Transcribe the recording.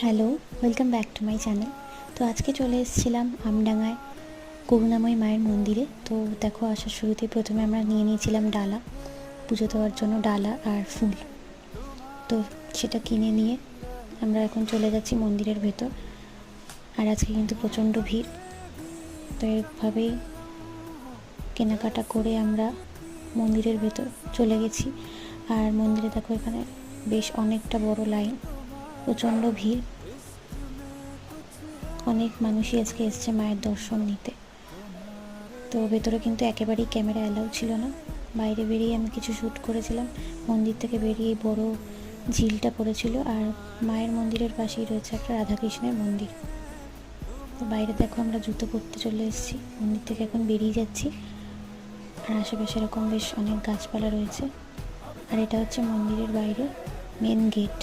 Hello, welcome back to my channel. তো আজকে চলে এসেছিলাম আমডাঙায় করুণাময়ী মায়ের মন্দিরে। তো দেখো, আসার শুরুতেই প্রথমে আমরা নিয়ে নিয়েছিলাম ডালা, পুজো দেওয়ার জন্য ডালা আর ফুল। তো সেটা কিনে নিয়ে আমরা এখন চলে যাচ্ছি মন্দিরের ভেতর। আর আজকে কিন্তু প্রচণ্ড ভিড়, তো এভাবেই কেনাকাটা করে আমরা মন্দিরের ভেতর চলে গেছি। আর মন্দিরে দেখো, এখানে বেশ অনেকটা বড় লাইন, প্রচণ্ড ভিড়, অনেক মানুষই আজকে এসছে মায়ের দর্শন নিতে। তো ভেতরে কিন্তু একেবারেই ক্যামেরা অ্যালাউ ছিল না, বাইরে বেরিয়ে আমি কিছু শ্যুট করেছিলাম। মন্দির থেকে বেরিয়ে বড় ঝিলটা পড়েছিল, আর মায়ের মন্দিরের পাশেই রয়েছে একটা রাধাকৃষ্ণের মন্দির। তো বাইরে দেখো, আমরা জুতো পরতে চলে এসেছি, মন্দির থেকে এখন বেরিয়ে যাচ্ছি। আর আশেপাশে এরকম বেশ অনেক গাছপালা রয়েছে। আর এটা হচ্ছে মন্দিরের বাইরে মেন গেট।